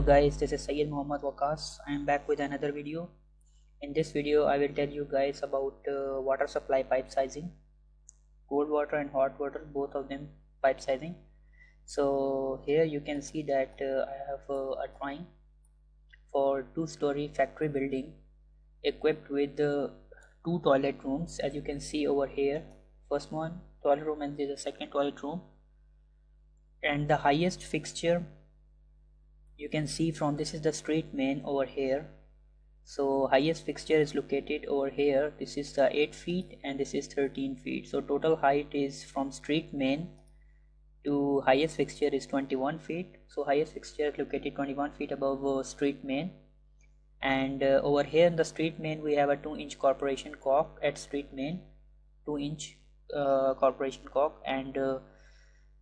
guys, this is Syed Muhammad Waqas. I am back with another video. In this video I will tell you guys about water supply pipe sizing, cold water and hot water, both of them pipe sizing. So here you can see that I have a drawing for two-story factory building equipped with two toilet rooms, as you can see over here. First one toilet room and the second toilet room, and the highest fixture you can see from this is the street main over here. So highest fixture is located over here. This is the 8 feet and this is 13 feet. So total height is from street main to highest fixture is 21 feet. So highest fixture is located 21 feet above street main. And over here in the street main we have a 2-inch corporation caulk at street main, 2-inch corporation caulk, and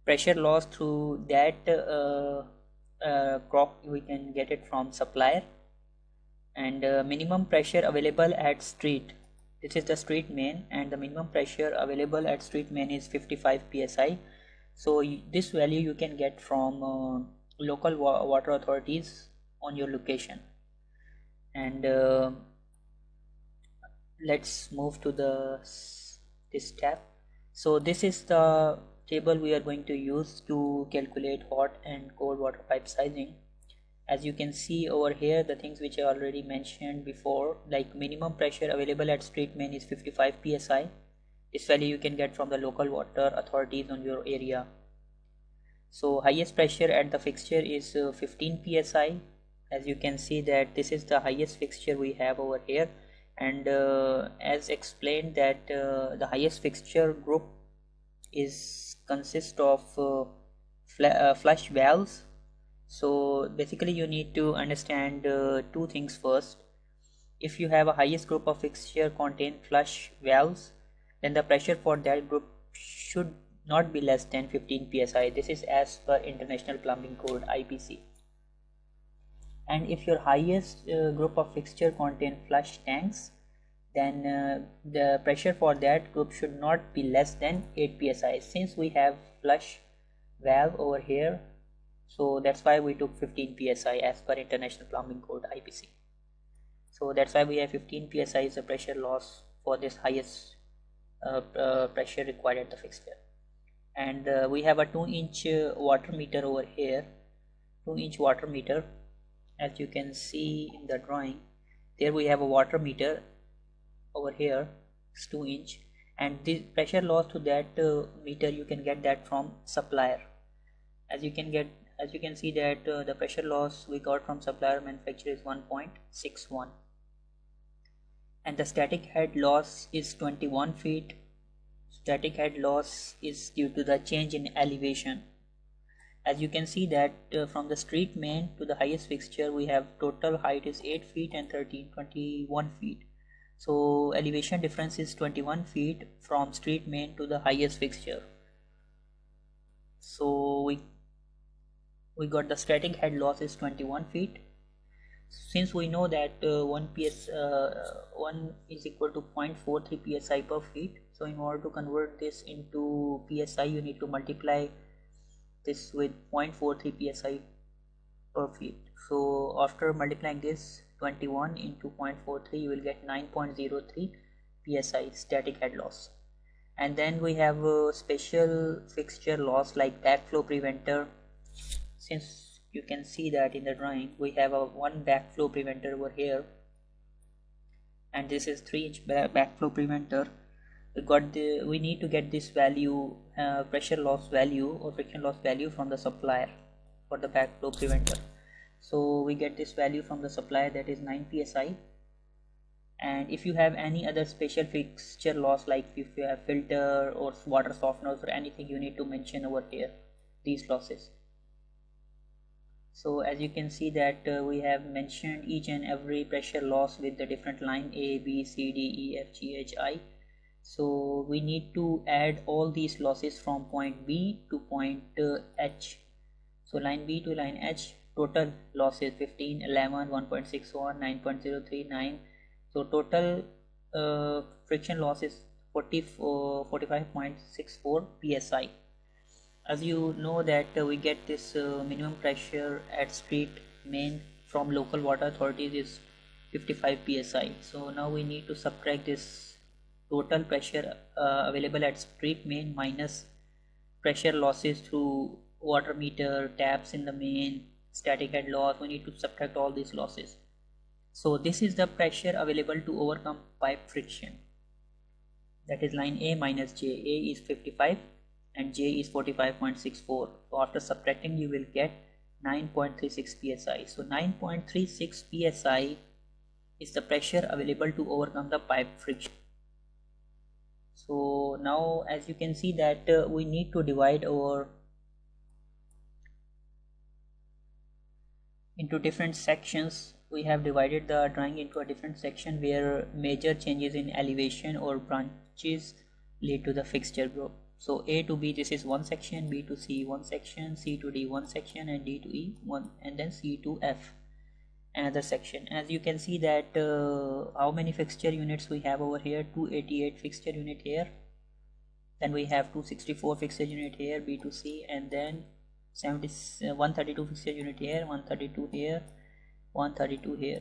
pressure loss through that caulk we can get it from supplier. And minimum pressure available at street, this is the street main, and the minimum pressure available at street main is 55 psi. So this value you can get from local water authorities on your location. And let's move to this tab. So this is the table we are going to use to calculate hot and cold water pipe sizing. As you can see over here, the things which I already mentioned before, like minimum pressure available at street main is 55 psi. This value you can get from the local water authorities on your area. So highest pressure at the fixture is 15 psi. As you can see that this is the highest fixture we have over here. And as explained that the highest fixture group consists of flush valves. So basically you need to understand two things first. If you have a highest group of fixture contain flush valves, then the pressure for that group should not be less than 15 psi. This is as per International Plumbing Code IPC. And if your highest group of fixture contain flush tanks, then the pressure for that group should not be less than 8 psi. Since we have flush valve over here, so that's why we took 15 psi as per International Plumbing Code IPC. So that's why we have 15 psi is the pressure loss for this highest pressure required at the fixture. And we have a 2-inch water meter over here, 2-inch water meter. As you can see in the drawing, there we have a water meter over here, it's 2-inch, and the pressure loss to that meter you can get that from supplier. As you can see that the pressure loss we got from supplier manufacturer is 1.61, and the static head loss is 21 feet. Static head loss is due to the change in elevation. As you can see that from the street main to the highest fixture we have total height is 8 feet and 21 feet. So elevation difference is 21 feet from street main to the highest fixture. So we got the static head loss is 21 feet. Since we know that 1 is equal to 0.43 psi per feet, so in order to convert this into psi you need to multiply this with 0.43 psi per feet. So after multiplying this 21 into 0.43 you will get 9.03 psi static head loss. And then we have a special fixture loss like backflow preventer. Since you can see that in the drawing we have a one backflow preventer over here, and this is 3-inch backflow preventer. We need to get this value, pressure loss value or friction loss value from the supplier for the backflow preventer. So we get this value from the supplier, that is 9 psi. And if you have any other special fixture loss, like if you have filter or water softeners or anything, you need to mention over here these losses. So as you can see that we have mentioned each and every pressure loss with the different line A, B, C, D, E, F, G, H, I. So we need to add all these losses from point B to point H. So line B to line H, total losses 15, 11, 1.61, 9.03, 9. So total friction loss is 45.64 psi. As you know that we get this minimum pressure at street main from local water authorities is 55 psi. So now we need to subtract this total pressure available at street main minus pressure losses through water meter, taps in the main, static head loss. We need to subtract all these losses. So this is the pressure available to overcome pipe friction. That is line A minus J. A is 55 and J is 45.64. So after subtracting you will get 9.36 psi. So 9.36 psi is the pressure available to overcome the pipe friction. So now as you can see that we need to divide our into different sections. We have divided the drawing into a different section where major changes in elevation or branches lead to the fixture group. So A to B, this is one section, B to C one section, C to D one section, and D to E one, and then C to F another section. As you can see that how many fixture units we have over here: 288 fixture unit here, then we have 264 fixture unit here, B to C, and then 132 fixture unit here, 132 here, 132 here,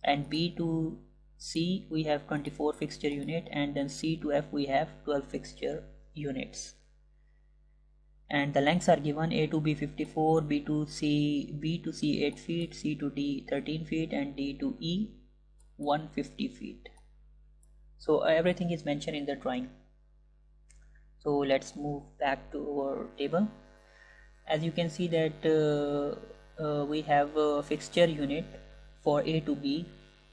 and B to C we have 24 fixture unit, and then C to F we have 12 fixture units. And the lengths are given: A to B 54, B to C 8 feet, C to D 13 feet, and D to E 150 feet. So everything is mentioned in the drawing. So let's move back to our table. As you can see that we have a fixture unit for A to B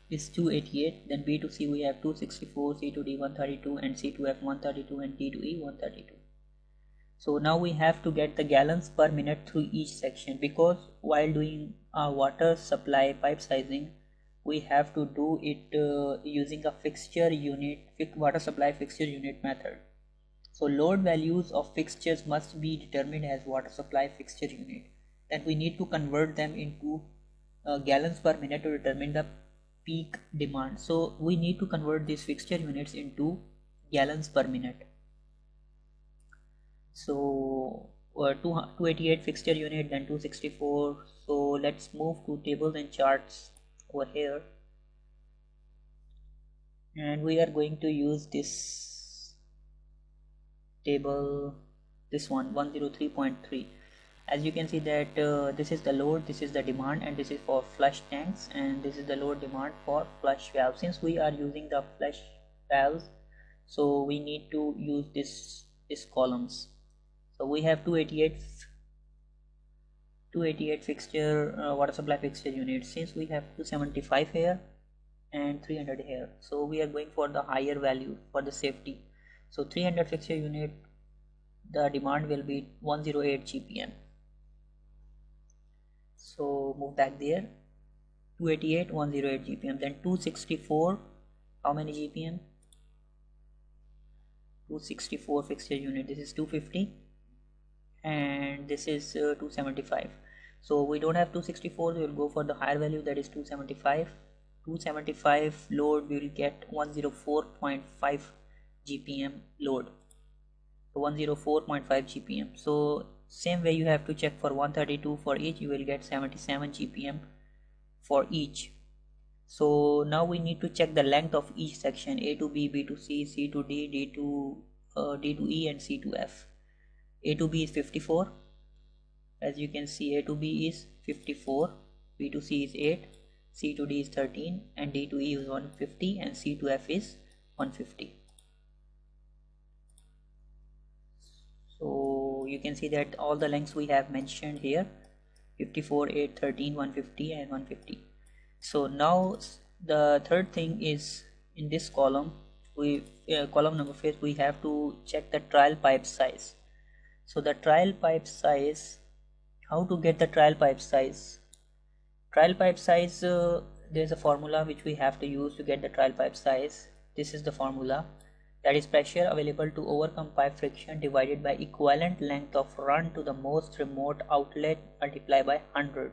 is 288, then B to C we have 264, C to D 132, and C to F 132, and D to E 132. So now we have to get the gallons per minute through each section, because while doing water supply pipe sizing we have to do it using a fixture unit, water supply fixture unit method. So load values of fixtures must be determined as water supply fixture unit. Then we need to convert them into gallons per minute to determine the peak demand. So we need to convert these fixture units into gallons per minute. So 288 fixture unit, then 264. So let's move to tables and charts over here, and we are going to use this table, this one 103.3. As you can see that this is the load, this is the demand, and this is for flush tanks, and this is the load demand for flush valves. Since we are using the flush valves, so we need to use this columns. So we have 288 fixture water supply fixture units. Since we have 275 here and 300 here, so we are going for the higher value for the safety. So 300 fixture unit, the demand will be 108 GPM. So move back there, 288 108 GPM. Then 264, how many GPM? 264 fixture unit, this is 250, and this is 275. So we don't have 264, we will go for the higher value, that is 275. 275 load, we will get 104.5 GPM load. So 104.5 GPM. So same way you have to check for 132 for each, you will get 77 GPM for each. So now we need to check the length of each section: A to B, B to C, C to D, D to E, and C to F. A to B is 54. As you can see, A to B is 54, B to C is 8, C to D is 13, and D to E is 150, and C to F is 150. So you can see that all the lengths we have mentioned here: 54, 8, 13, 150, and 150. So now the third thing is, in this column, column number 5, we have to check the trial pipe size. So the trial pipe size, how to get the trial pipe size? Trial pipe size, there is a formula which we have to use to get the trial pipe size. This is the formula, that is pressure available to overcome pipe friction divided by equivalent length of run to the most remote outlet multiplied by 100.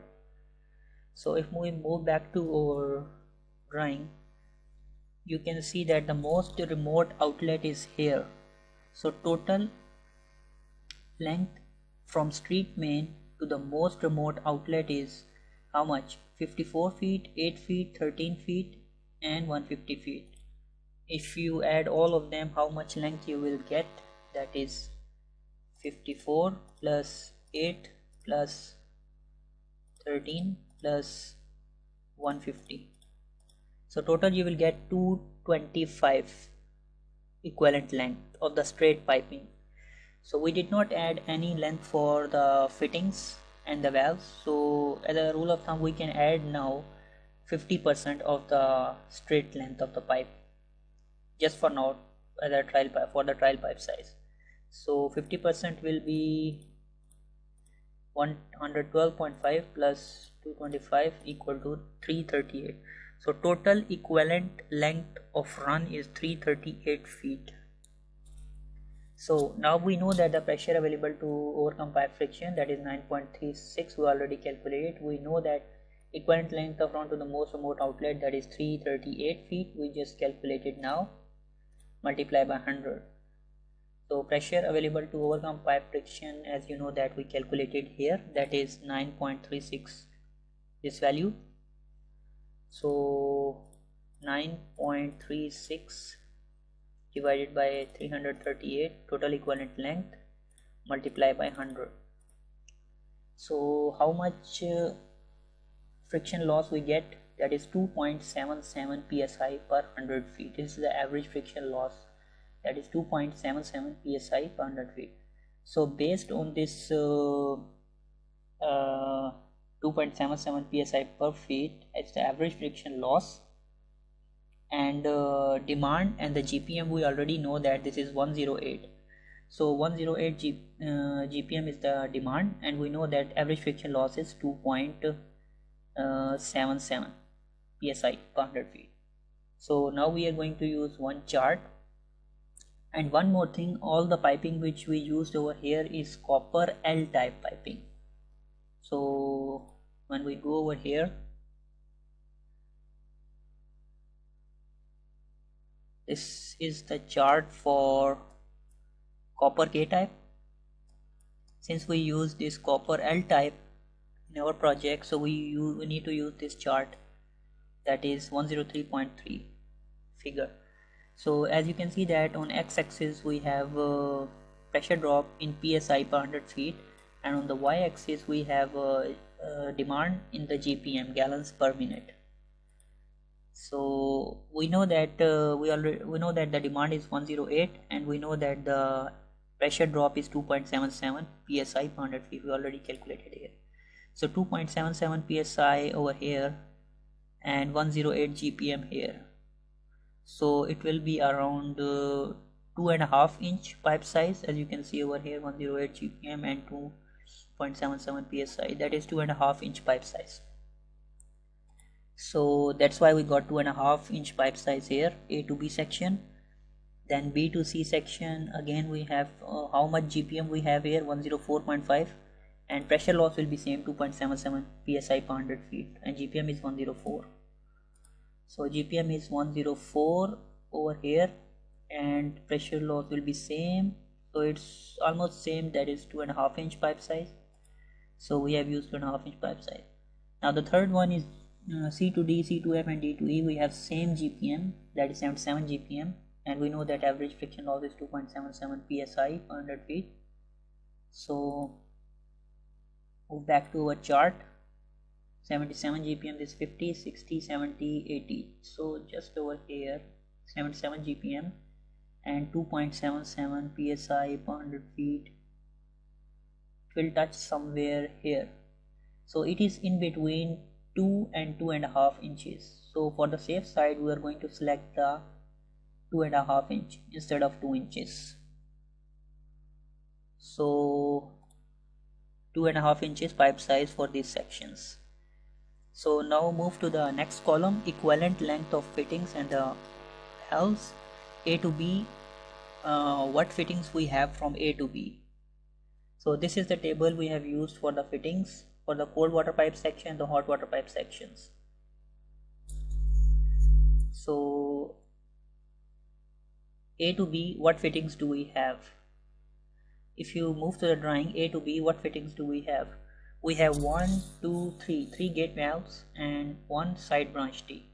So if we move back to our drawing, you can see that the most remote outlet is here. So total length from street main to the most remote outlet is how much? 54 feet, 8 feet, 13 feet and 150 feet. If you add all of them, how much length you will get? That is 54 plus 8 plus 13 plus 150. So total you will get 225 equivalent length of the straight piping. So we did not add any length for the fittings and the valves. So as a rule of thumb, we can add now 50% of the straight length of the pipe, just for now, as a trial pipe, for the trial pipe size. So 50% will be 112.5 plus 225 equal to 338. So total equivalent length of run is 338 feet. So now we know that the pressure available to overcome pipe friction, that is 9.36, we already calculated. We know that equivalent length of run to the most remote outlet, that is 338 feet, we just calculated now, multiply by 100. So pressure available to overcome pipe friction, as you know, that we calculated here, that is 9.36, this value. So 9.36 divided by 338, total equivalent length, multiply by 100. So how much friction loss we get? That is 2.77 psi per 100 feet. This is the average friction loss, that is 2.77 psi per 100 feet. So based on this 2.77 psi per feet as the average friction loss, and demand and the GPM, we already know that this is 108. So 108 GPM is the demand, and we know that average friction loss is 2.77 psi per 100 feet. So now we are going to use one chart. And one more thing, all the piping which we used over here is copper L type piping. So when we go over here, this is the chart for copper K type. Since we use this copper L type in our project, so we need to use this chart, that is 103.3 figure. So as you can see that on x-axis we have pressure drop in psi per 100 feet, and on the y-axis we have demand in the GPM, gallons per minute. So we know that we know that the demand is 108, and we know that the pressure drop is 2.77 psi per 100 feet. We already calculated here. So 2.77 psi over here and 108 GPM here. So it will be around 2.5 inch pipe size, as you can see over here, 108 GPM and 2.77 psi, that is 2.5 inch pipe size. So that's why we got 2.5 inch pipe size here, A to B section. Then B to C section, again we have how much GPM we have here, 104.5, and pressure loss will be same, 2.77 psi per 100 feet, and GPM is 104. So GPM is 104 over here, and pressure loss will be same, so it's almost same, that is 2.5 inch pipe size. So we have used 2.5 inch pipe size. Now the third one is C to D, C to F and D to E. We have same GPM, that is 77 GPM, and we know that average friction loss is 2.77 psi per 100 feet. So move back to our chart. 77 GPM is 50, 60, 70, 80. So just over here 77 GPM and 2.77 psi per 100 feet. It will touch somewhere here. So it is in between 2 and 2.5 inches. So for the safe side, we are going to select the 2.5 inch instead of 2 inches. So 2.5 inches pipe size for these sections. So now move to the next column, equivalent length of fittings and the hells, A to B. What fittings we have from A to B. So this is the table we have used for the fittings for the cold water pipe section, the hot water pipe sections. So A to B, what fittings do we have? If you move to the drawing, A to B, what fittings do we have? we have 1, 2, 3 gate valves and 1 side branch T.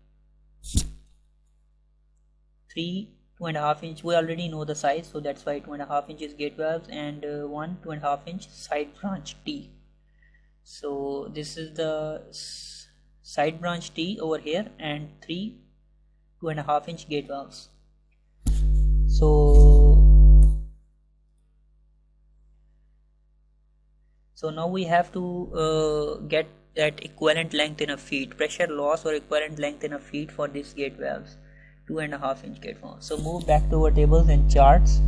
3 2.5 inch, we already know the size, so that's why 2.5 inches gate valves and 1 2.5 inch side branch T. So this is the side branch T over here and 3 2.5 inch gate valves. So now we have to get that equivalent length in a feet, pressure loss or equivalent length in a feet for these gate valves, 2.5 inch gate valves. So move back to our tables and charts.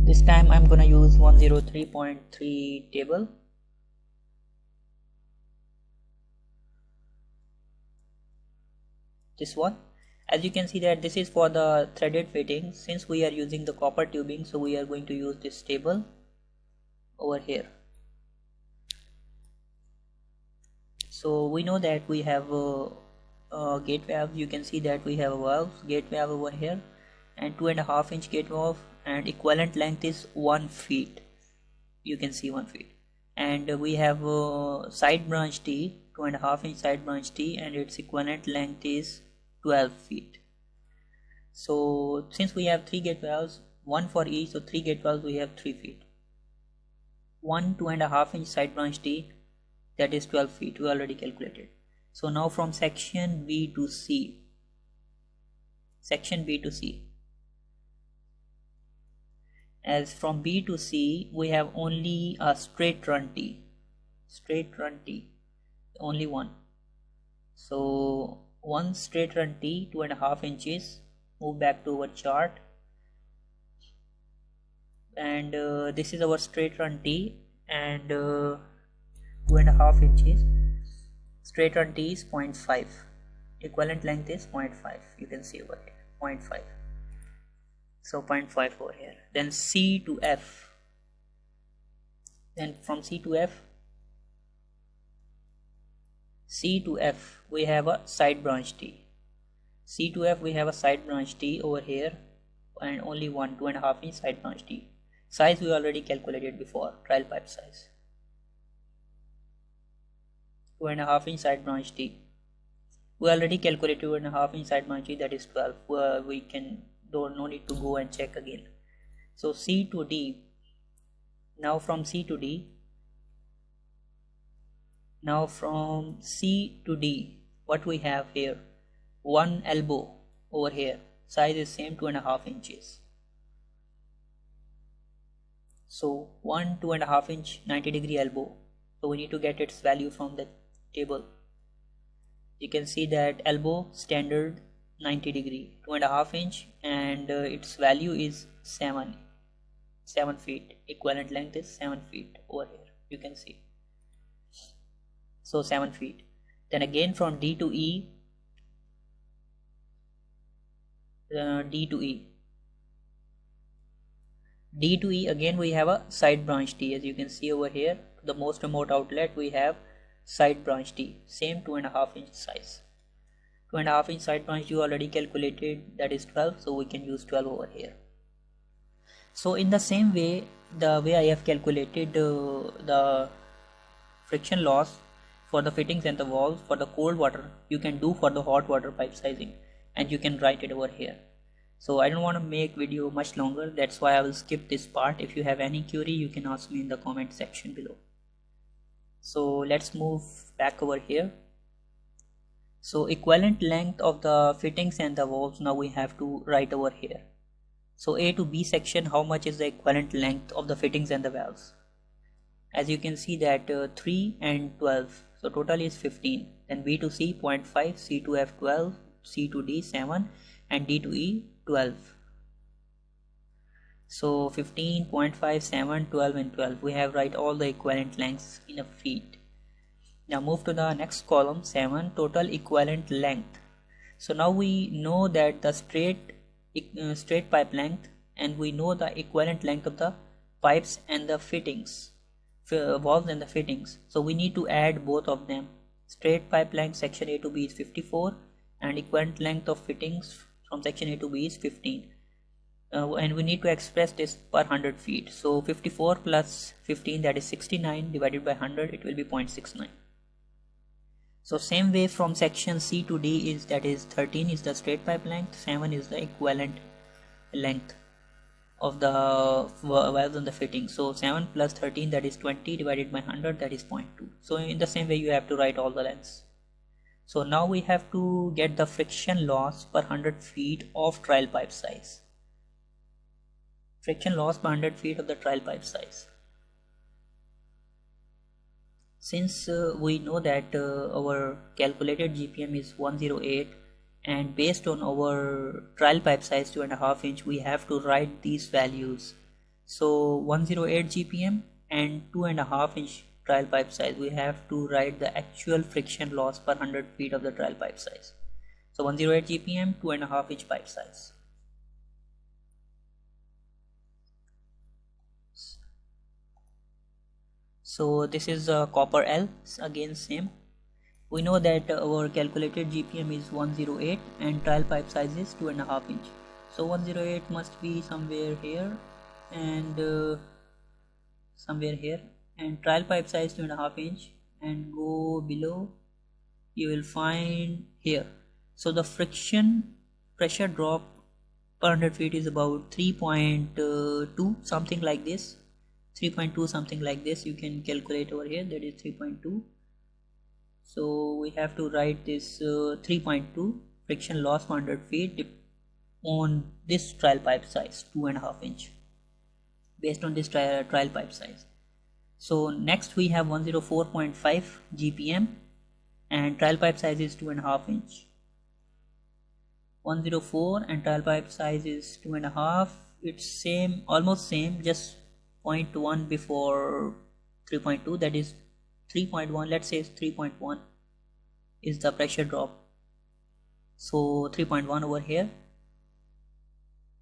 This time I'm gonna use 103.3 table. This one, as you can see that this is for the threaded fittings. Since we are using the copper tubing, so we are going to use this table over here. So we know that we have a gate valve. You can see that we have a valve, gate valve over here and 2.5 inch gate valve, and equivalent length is 1 feet. You can see 1 feet, and we have a side branch T, 2.5 inch side branch T, and its equivalent length is 12 feet. So since we have 3 gate valves, 1 for each, so 3 gate valves, we have 3 feet. 1 2.5 inch side branch T, that is 12 feet, we already calculated. So now from section B to C, as from B to C we have only a straight run T, only one. So one straight run T, 2.5 inches. Move back to our chart, and this is our straight run T, and 2.5 inches. Straight run T is 0.5, equivalent length is 0.5. you can see over here 0.5, so 0.5 over here. Then C to F, then from C to F we have a side branch T. C to F we have a side branch T over here, and only 1 2.5 inch side branch T. Size we already calculated before, trial pipe size, 2.5 inch side branch T. We already calculated 2.5 inch side branch T, that is 12. We can no need to go and check again. So C to D. Now from C to D, what we have here, one elbow over here, size is same, 2.5 inches. So 1 2.5 inch 90-degree elbow, so we need to get its value from the table. You can see that elbow standard 90-degree, 2.5 inch, and its value is 7 feet. Equivalent length is 7 feet over here, you can see. So 7 feet. Then again from D to E, again we have a side branch T. As you can see over here, the most remote outlet we have side branch T, same 2.5 inch size. 2.5 inch side branch you already calculated, that is 12, so we can use 12 over here. So in the same way, the way I have calculated the friction loss for the fittings and the walls for the cold water, you can do for the hot water pipe sizing, and you can write it over here. So I don't want to make video much longer, that's why I will skip this part. If you have any query, you can ask me in the comment section below. So let's move back over here. So equivalent length of the fittings and the valves, now we have to write over here. So A to B section, how much is the equivalent length of the fittings and the valves? As you can see that 3 and 12, so total is 15. Then B to C 0.5, C to F 12, C to D 7, and D to E 12. So 15, 0.5, 7, 12 and 12. We have write all the equivalent lengths in a feet. Now move to the next column, 7, total equivalent length. So now we know that the straight pipe length, and we know the equivalent length of the pipes and the fittings, valves and the fittings. So we need to add both of them. Straight pipe length section A to B is 54, and equivalent length of fittings from section A to B is 15. and we need to express this per 100 feet. So 54 plus 15, that is 69, divided by 100, it will be 0.69. So same way from section C to D is, that is 13 is the straight pipe length, 7 is the equivalent length of the valves on the fitting. So 7 plus 13, that is 20, divided by 100, that is 0.2. So in the same way you have to write all the lengths. So now we have to get the friction loss per 100 feet of trial pipe size. Friction loss per 100 feet of the trial pipe size. Since we know that our calculated GPM is 108, and based on our trial pipe size 2.5 inch, we have to write these values. So 108 GPM and 2.5 inch trial pipe size, we have to write the actual friction loss per 100 feet of the trial pipe size. So 108 GPM, 2.5 inch pipe size. So this is copper L, again same. We know that our calculated GPM is 108 and trial pipe size is 2.5 inch. So 108 must be somewhere here and somewhere here, and trial pipe size 2.5 inch, and go below you will find here. So the friction pressure drop per 100 feet is about 3.2, something like this. 3.2, something like this, you can calculate over here, that is 3.2. So we have to write this 3.2 friction loss per 100 feet on this trial pipe size 2.5 inch, based on this trial pipe size. So next we have 104.5 GPM and trial pipe size is 2.5 inch. 104 and trial pipe size is 2.5. It's same, almost same, just 0.1 before 3.2, that is 3.1. let's say 3.1 is the pressure drop, so 3.1 over here.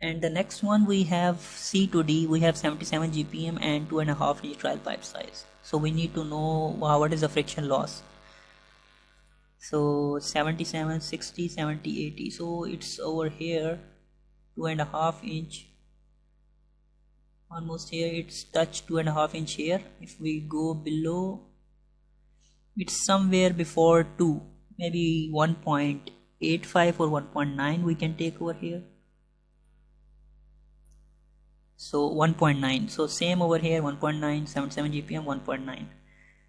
And the next one we have C to D, we have 77 GPM and 2.5 inch trial pipe size. So we need to know what is the friction loss. So 77, 60, 70, 80, so it's over here, 2.5 inch, almost here, it's touched 2.5 inch here. If we go below, it's somewhere before 2, maybe 1.85 or 1.9 we can take over here. So 1.9, so same over here, 1.9, 77 GPM, 1.9.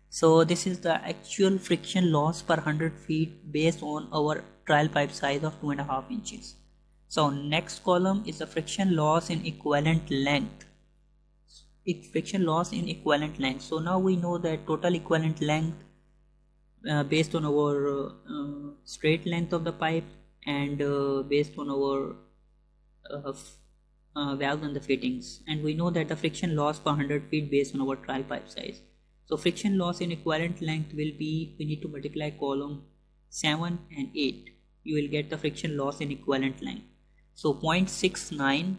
So this is the actual friction loss per 100 feet based on our trial pipe size of 2.5 inches. So next column is the friction loss in equivalent length. Friction loss in equivalent length. So now we know that total equivalent length based on our straight length of the pipe and based on our valve and the fittings, and we know that the friction loss per 100 feet based on our trial pipe size. So friction loss in equivalent length will be, we need to multiply column 7 and 8, you will get the friction loss in equivalent length. So 0.69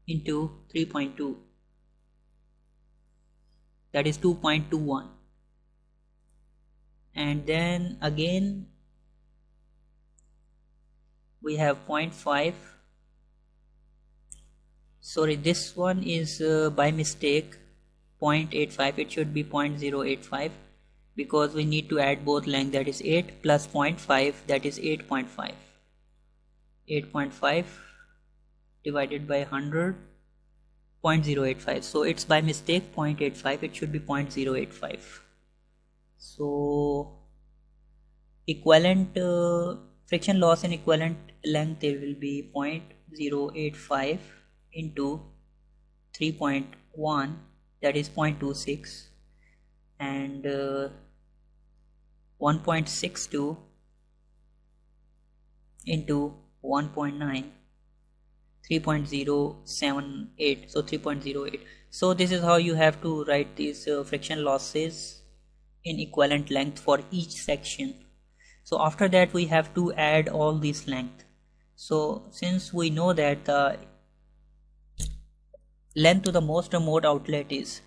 into 3.2, that is 2.21, and then again we have 0.5, sorry, this one is by mistake 0.85, it should be 0.085 because we need to add both length, that is 8 plus 0.5, that is 8.5. 8.5 divided by 100, 0.085, so it's by mistake 0.85, it should be 0.085. So equivalent friction loss in equivalent length, there will be 0.085 into 3.1, that is 0.26, and 1.62 into 1.9, 3.078, so 3.08. So this is how you have to write these friction losses in equivalent length for each section. So after that we have to add all these length. So since we know that the length to the most remote outlet is,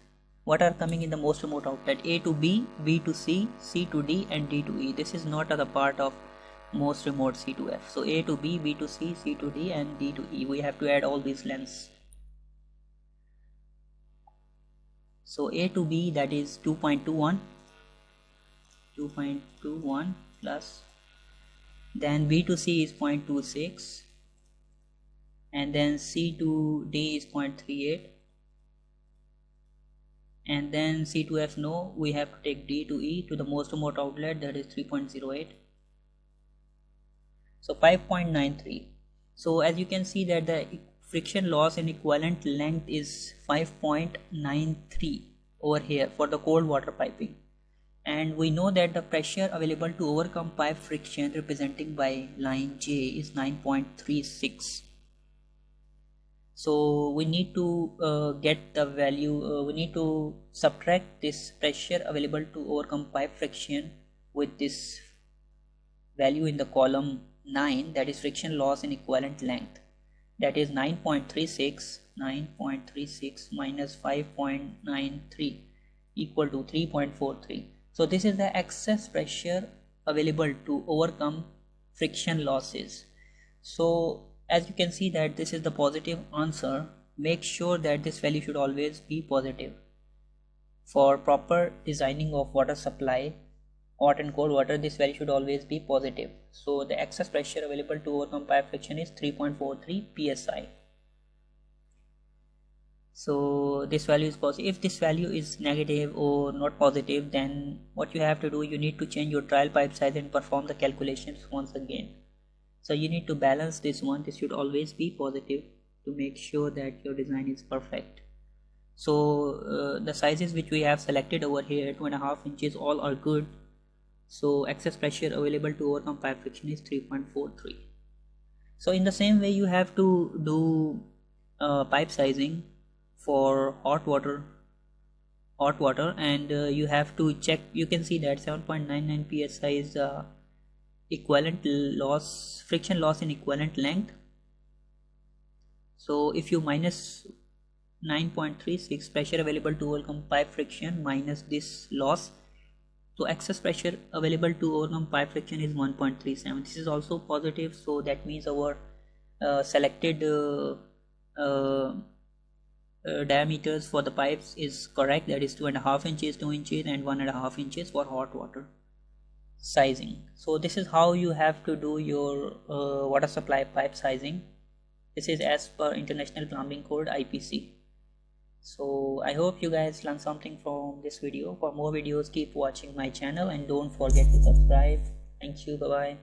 what are coming in the most remote outlet? A to B, B to C, C to D and D to E. This is not a part of most remote C to F. So A to B, B to C, C to D, and D to E. We have to add all these lengths. So A to B, that is 2.21 plus, then B to C is 0.26, and then C to D is 0.38, and then C to F, no, we have to take D to E to the most remote outlet, that is 3.08. So 5.93. So as you can see that the friction loss in equivalent length is 5.93 over here for the cold water piping, and we know that the pressure available to overcome pipe friction representing by line J is 9.36. So we need to get the value, we need to subtract this pressure available to overcome pipe friction with this value in the column 9, that is friction loss in equivalent length, that is 9.36 minus 5.93 equal to 3.43. so this is the excess pressure available to overcome friction losses. So as you can see that this is the positive answer. Make sure that this value should always be positive. For proper designing of water supply, hot and cold water, this value should always be positive. So the excess pressure available to overcome pipe friction is 3.43 psi. So this value is positive. If this value is negative or not positive, then what you have to do, you need to change your trial pipe size and perform the calculations once again. So you need to balance this one. This should always be positive to make sure that your design is perfect. So the sizes which we have selected over here, 2.5 inches, all are good. So excess pressure available to overcome pipe friction is 3.43. So in the same way, you have to do pipe sizing for hot water, and you have to check. You can see that 7.99 psi is equivalent loss, friction loss in equivalent length. So if you minus 9.36 pressure available to overcome pipe friction minus this loss, so excess pressure available to overcome pipe friction is 1.37. This is also positive, so that means our selected diameters for the pipes is correct, that is 2.5 inches, 2 inches and 1.5 inches for hot water sizing. So this is how you have to do your water supply pipe sizing. This is as per International Plumbing Code IPC. So I hope you guys learned something from this video. For more videos, keep watching my channel and don't forget to subscribe. Thank you. Bye bye.